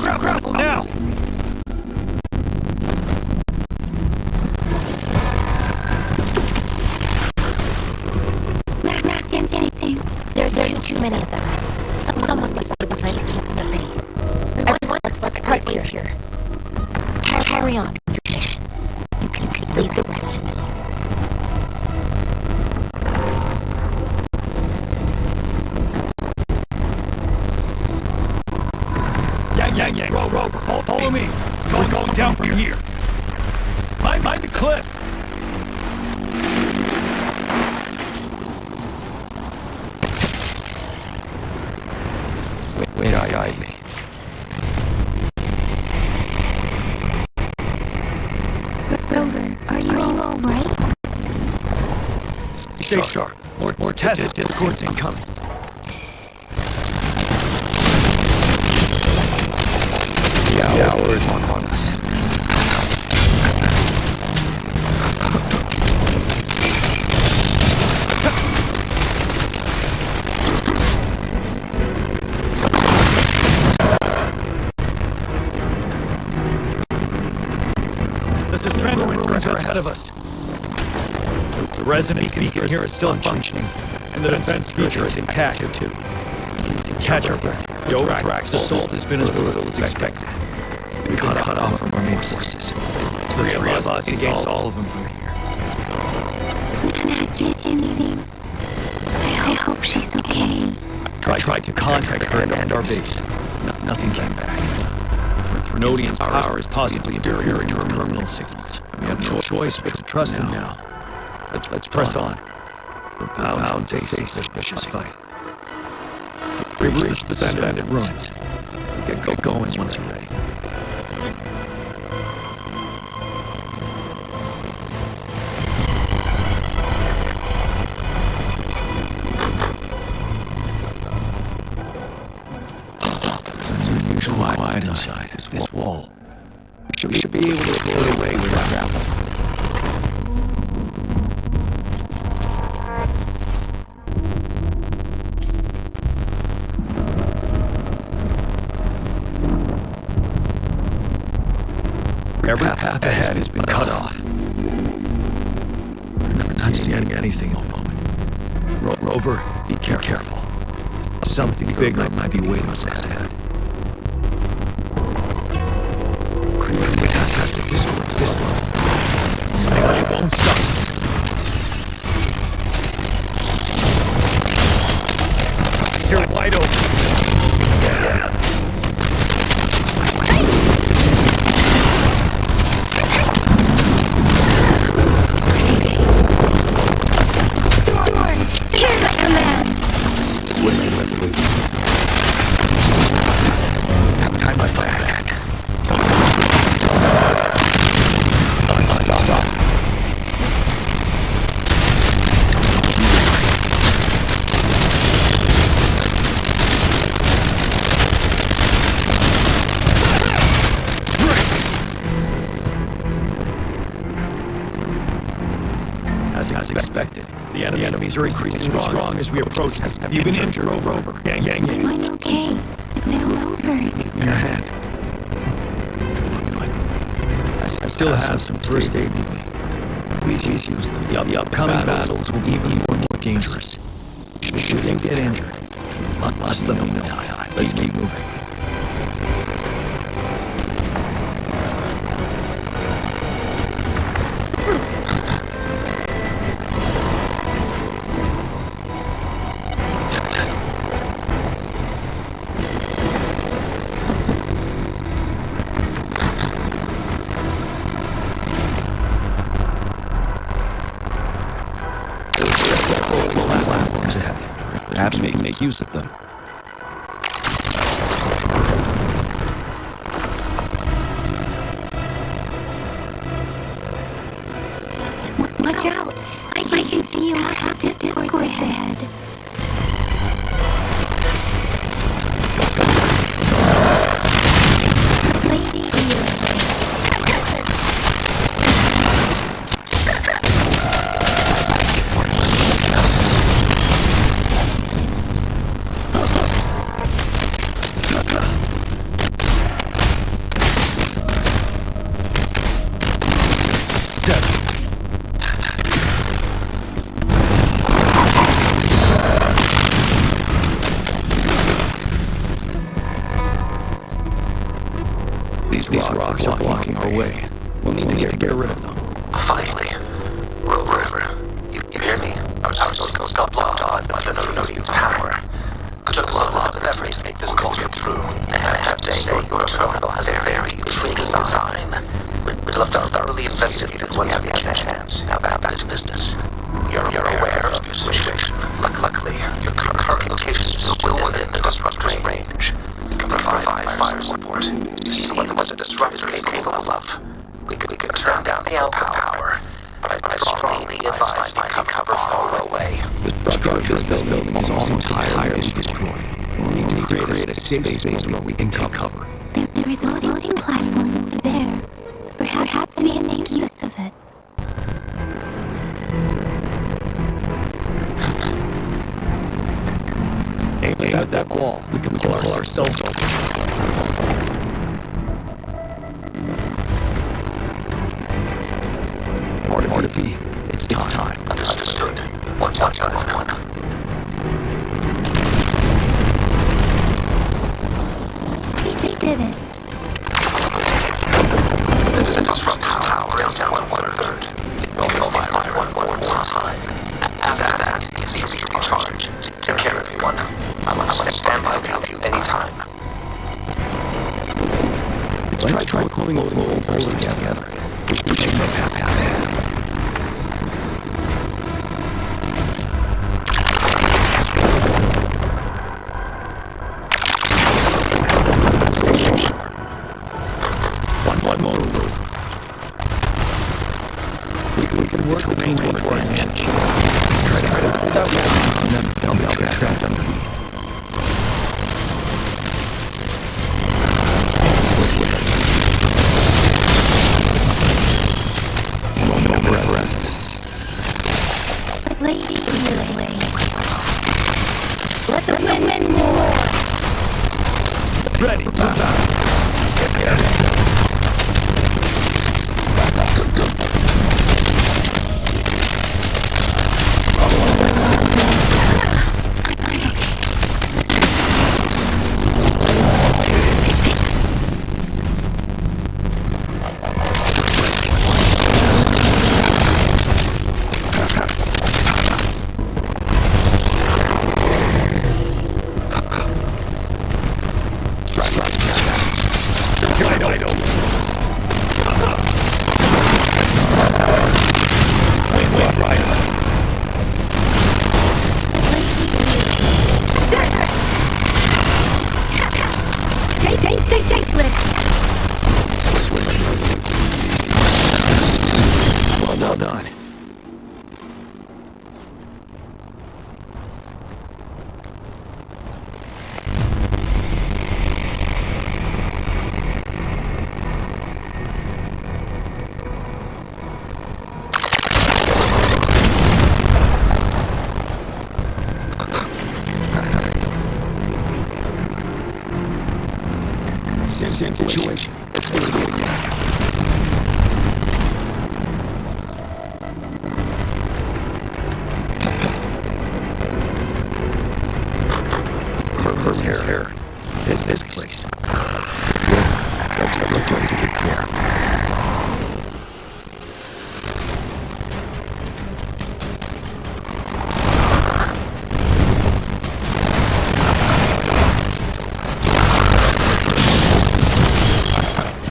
Use your grapple now! There's too many of them. Someone must be trying to keep them at bay. Everyone, let's part ways here. Carry on with your mission. You can leave the rest to me. Yang, Rover, follow me. Going down from here. Mind the cliff. Wait, guide me. Rover, are you all right? Stay sharp. More tacit discords incoming. The hour is on us. The suspended windows are ahead of us. The resonance beacon here is still functioning, and the defense feature is intact too. Catch our breath. The Ovrax's assault has been as brutal as expected. We've been cut off from our main forces. It's the three of us against all of them from here. That's insane. I hope she's okay. Tried to contact her and our base. Nothing came back. Thrunodian's power is possibly inferior to our terminal signals. We have no choice but to trust them now. Let's press on. We're bound to face this vicious fight. We've reached the suspended ruins. Get going once you're ready. It's unusually wide inside this wall. We should be able to blow it away without grapple. Every path ahead has been cut off. We're not seeing anything at the moment. Rover, be careful. Something bigger might be waiting us ahead. Creeping has to disrupt this level. It won't stop us. You're wide open. Time to fall back. Stop. As expected, the enemies are increasing strong as we approach them. Have you been injured, Rover? Yang. I'm okay. Rover. Give me your hand. I still have some first aid with me. Please use them. The upcoming battles will be even more dangerous. Should you get injured, must let me know. Let's keep moving. Platforms ahead. Perhaps make use of them. Watch out! I can feel the discord ahead. Lady here. These rocks are blocking our way. We'll need to get rid of them. Finally. Rover, you hear me? Our skills got blocked off with no power. It took us a lot of effort to make this culture through. And I have to say, your terminal has a very intriguing design. We'll have thoroughly investigated once we get a chance. Now back to business. You're aware of your situation. Luckily, your current location is still within the disruptor's range. We can provide fire support to see what the disruptor is capable of. We could turn down the output power, but I strongly advise we cover far away. The structure of this building is almost entirely destroyed. We'll need to create a safe space where we can cover. There is a loading platform over there. Perhaps we can make use of it. Aim at that wall. We can pull ourselves over. Morty, it's time. Understood. Watch out, everyone. We did it. The disruptor power down 1/3. We can fire one more time. After that, it's easy to recharge. Take care, everyone. I'm stand by to help you anytime. Let's try pulling the full bolts together. We should make that happen. Stay sharp. One more rope. We can work the range advantage. Let's try to pull that one, and then they'll be trapped underneath. Lady, let the wind roar. Ready. Well done. Same situation. Let's do it again. Her hair. In this place. Don't try to take care.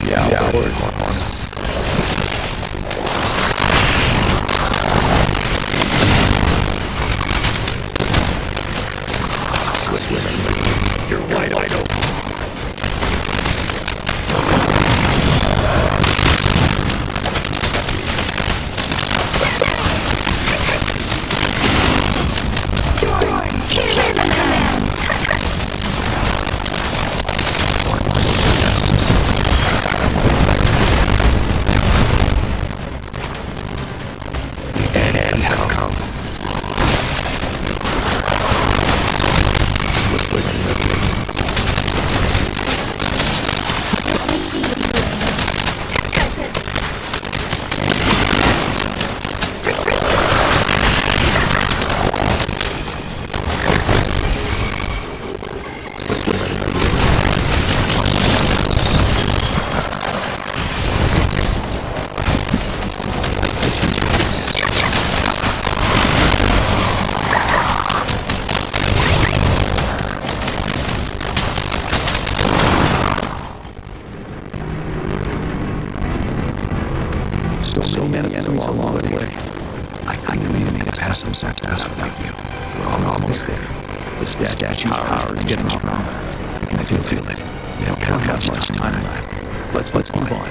Yeah, you're wide open. a long way. I couldn't mean to pass them so fast without you. We're almost there. The statue's power is getting stronger. I feel it. We don't have much time left. Let's move on.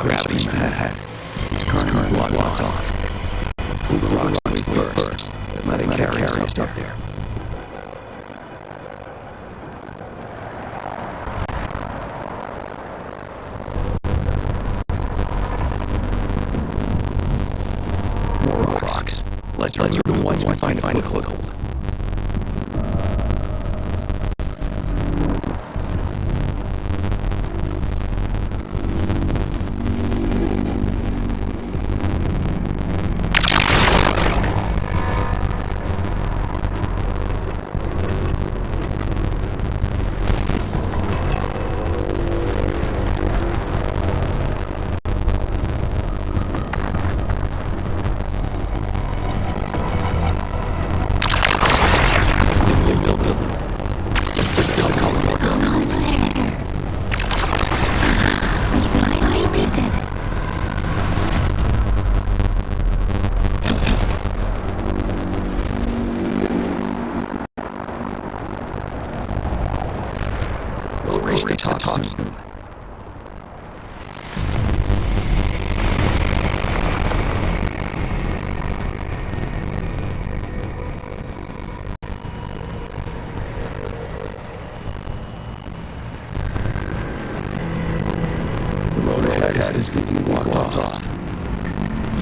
Gravity in my head. It's currently blocked off. Pull the rocks away first, and let it carry us up there. More rocks. Let's run through them once we find a foothold. The top soon. The road ahead is completely blocked off.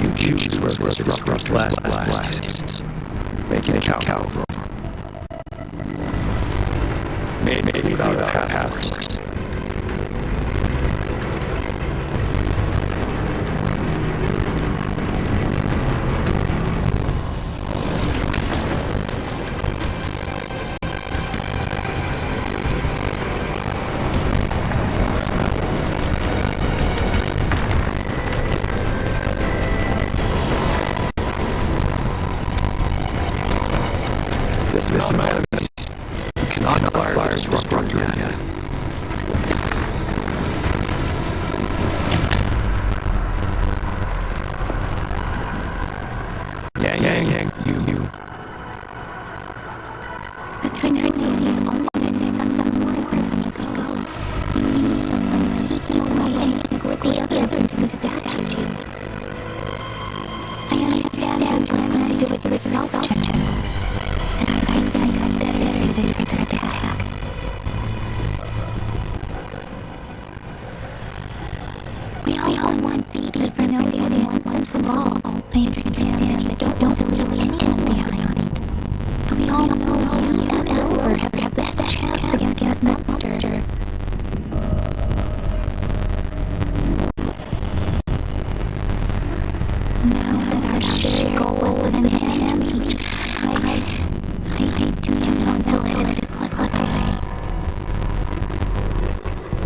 You choose where the disruptor's last blast. Make it count over. Maybe without a path. This man, you cannot fire this disruptor again. Yang, you.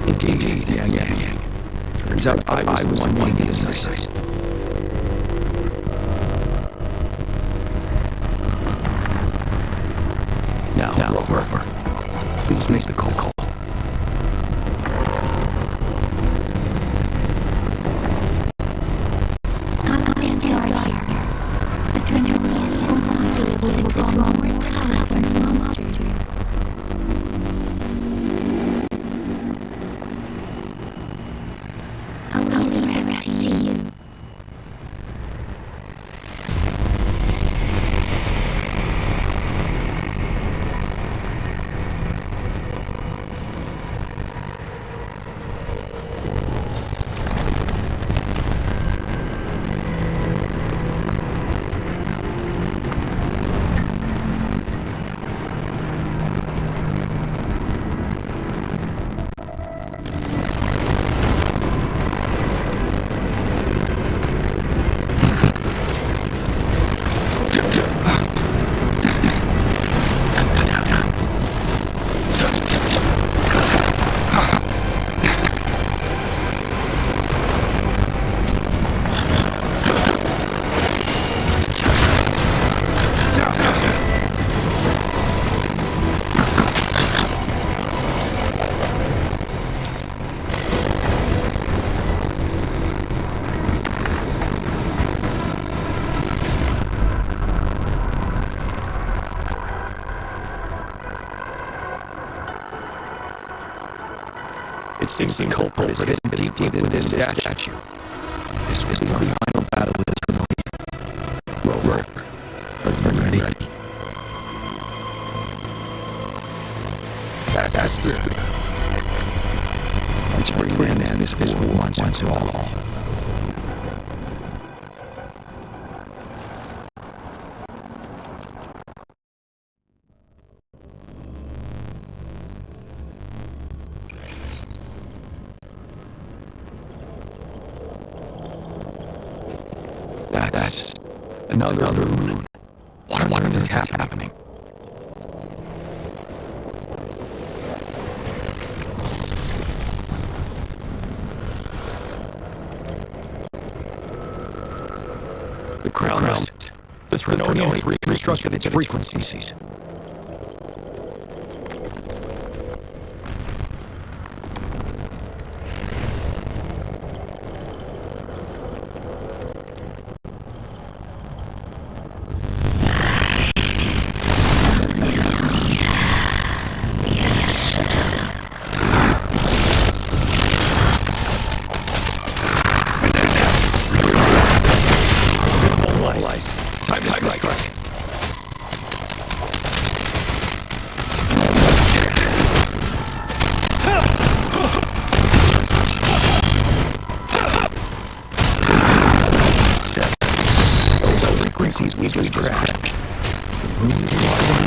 Indeed, Yang. Turns out I was one wanting to say. Now, Rover, please make the call. seems the culprit is hidden deep within this statue. This will be our final battle with this remotely. Rover, are you ready? That's through. Let's bring an end to this war once and for all. That's another rune. What on earth is happening? The crown realm. The Throne has reconstructed its frequencies. Time to strike. Those frequencies we just tracked. The moon is wide.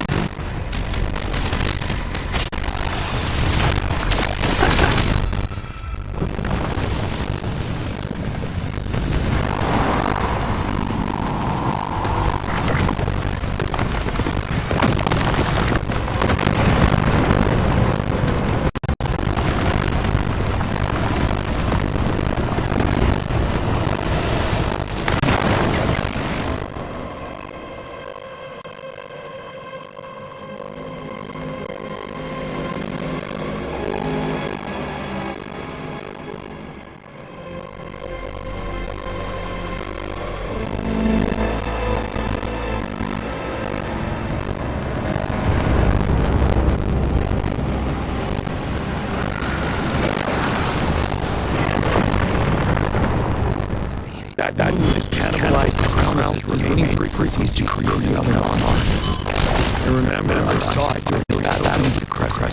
That moon has cannibalized the crown's remaining frequencies to create another monster. I remember I saw it during the battle of the Crescent.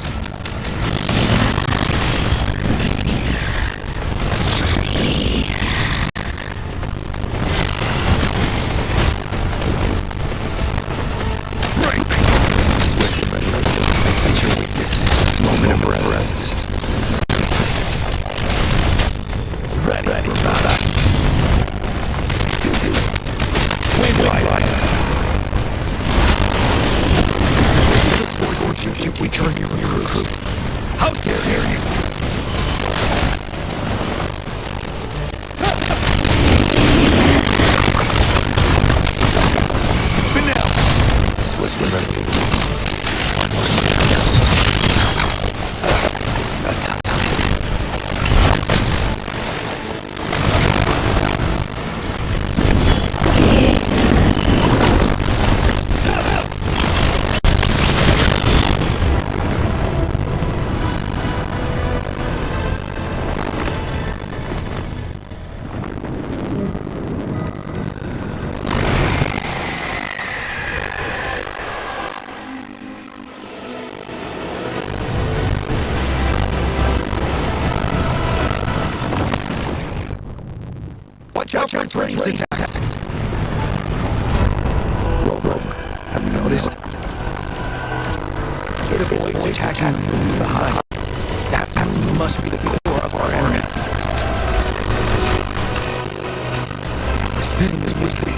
Swift and resolute. Moment of presence. Ready for battle. Wind Rider. This is the fortune ship we turn your recruit. How dare you? But now, swift and resolute. Watch out for trains attacks. Rover, have you noticed? They're going to attack you behind. That must be the core of our enemy. This thing is weak.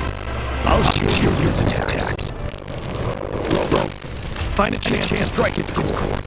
I'll shield its attacks. Rover, find a chance to strike its core.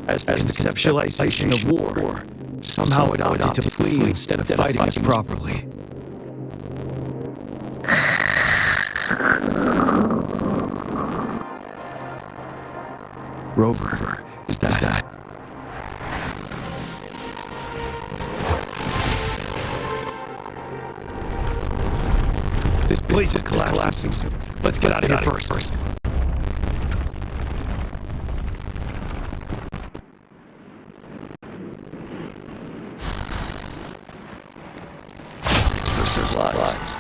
as the conceptualization of war somehow adopted to flee instead of fighting us properly. Rover, is that? This place is collapsing. Let's get out of here first. Supplies.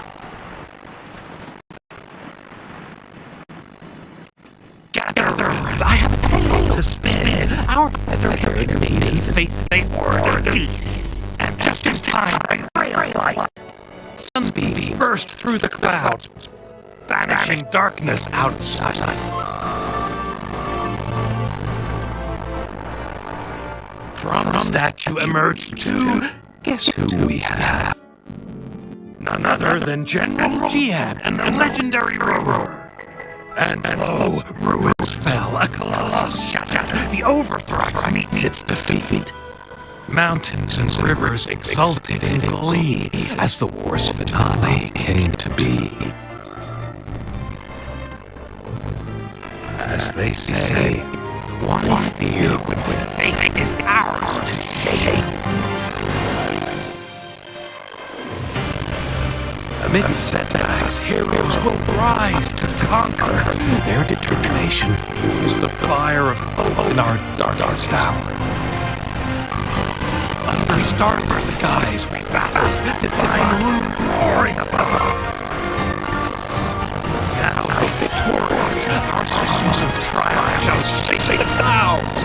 Gather, I have a tale to spin. Our feather-haired maiden faces a war of peace. And just in time, a ray light sunbeam burst through the clouds, banishing darkness outside. From the statue emerged two. Guess who we have? None other than General Jian and the legendary Rover. And lo, ruins fell, a colossus shattered. The overthrow meets its defeat. Mountains and rivers exulted in glee as the war's finale came to be. As they say, why fear when fate is ours to shape? Amid setbacks, heroes will rise to conquer. Their determination fuels the fire of hope in our darkest hour. Under starless skies we battled, divine rune roaring above. Now victorious, our songs of triumph shall shake the clouds.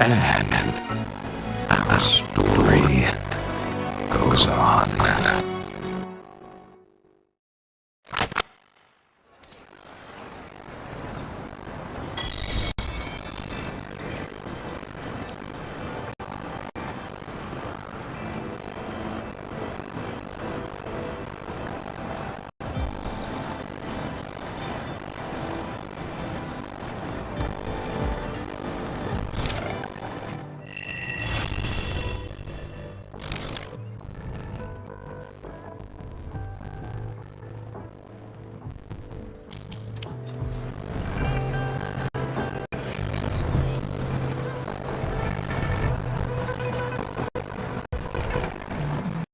And